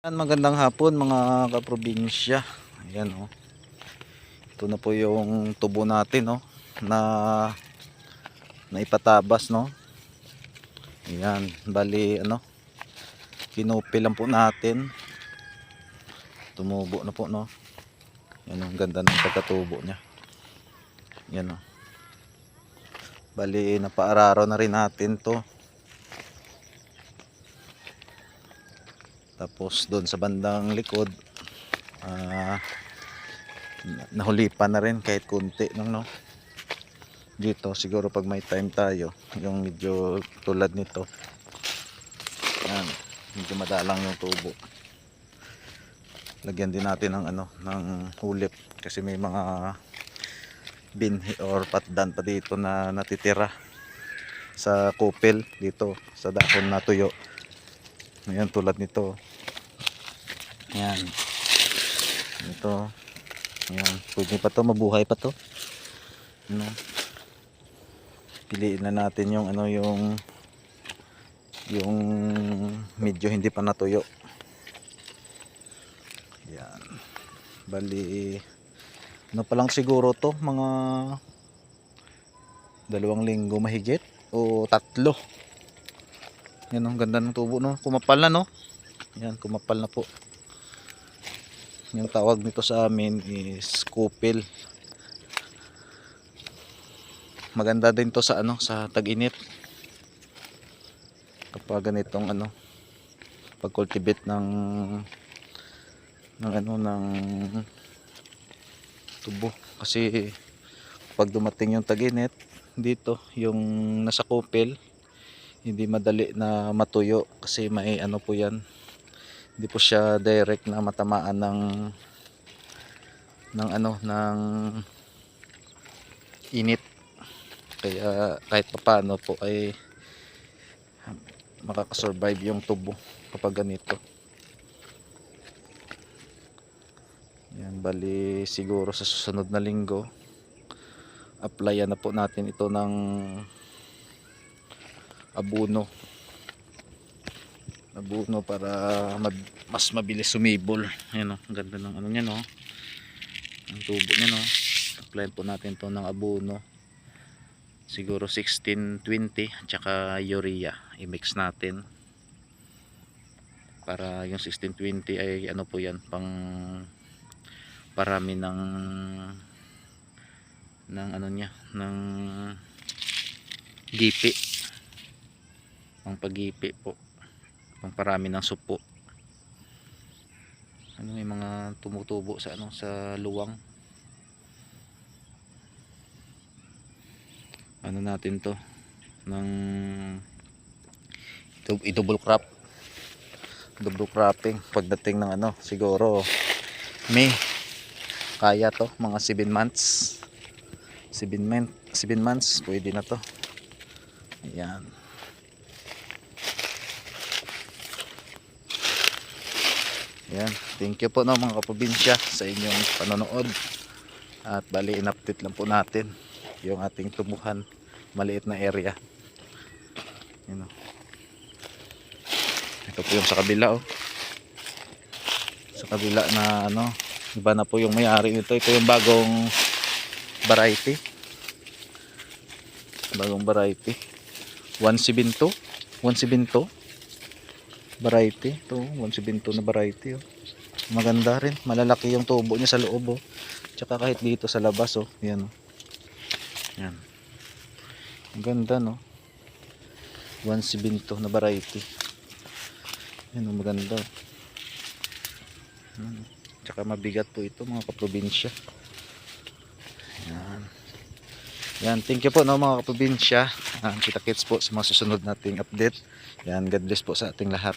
Magandang hapon mga kaprobinsya. Ayan oh. Ito na po yung tubo natin oh, na ipatabas no. Ayan, bali ano, kinupi lang po natin. Tumubo na po no. Ayan, ang ganda ng pagkatubo niya. Ayan oh. Bali napaararo na rin natin to. Tapos doon sa bandang likod nahulipan na rin kahit kunti lang no. Dito siguro pag may time tayo, yung medyo tulad nito, yan, medyo madalang yung tubo, lagyan din natin ng ano, ng hulip kasi may mga binhi or patdan pa dito na natitira sa kupil dito sa dahon na tuyo. Ayan, tulad nito. Ayan, ito. Ayan, pwede pa to, mabuhay pa to. Ano, piliin na natin yung ano, yung medyo hindi pa natuyo. Ayan, bali ano pa lang siguro to, mga 2 linggo mahigit o 3. Yan, ang ganda ng tubo no, kumapal na no. Yan, kumapal na po. Yung tawag nito sa amin is kupil. Maganda din to sa ano, sa tag-init. Kapag ganitong ano, pag-cultivate ng ano, ng tubo, kasi pag dumating yung tag-init dito, yung nasa kupil hindi madali na matuyo kasi may ano po yan, hindi po siya direct na matamaan ng ano, ng init, kaya kahit papaano po ay makakasurvive yung tubo kapag ganito. Yan, bali siguro sa susunod na linggo applyan na po natin ito ng abono para mas mabilis sumibol. Ayan o, ang ganda ng ano niya no, ang tubo niya no. Applyan po natin to ng abono, siguro 16-20 tsaka urea i-mix natin para yung 16-20 ay ano po yan, pang parami ng ano niya, ng gipi, pang pagipi po, pang parami ng supo. Ano, may mga tumutubo sa ano, sa luwang. Ano natin to ng double cropping pagdating ng ano, siguro May, kaya to mga 7 months pwede na to. Ayan, ayan, thank you po no mga kaprobinsya sa inyong panonood, at bali in-update lang po natin yung ating tubuhan, maliit na area. Yun, oh. Ito po yung sa kabila oh. Sa kabila na ano, iba na po yung may-ari nito. Ito yung bagong variety. 172 variety. Ito 172 na variety oh. Maganda rin, malalaki yung tubo niya sa loob oh. Tsaka kahit dito sa labas oh. Yan oh. Yan. Ang ganda no. 172 na variety. Yan oh, maganda. Tsaka mabigat po ito mga kaprobinsya. Yan. Yan, thank you po no mga kaprobinsya. Kita-kits po sa mga susunod nating update. Yan, God bless po sa ating lahat.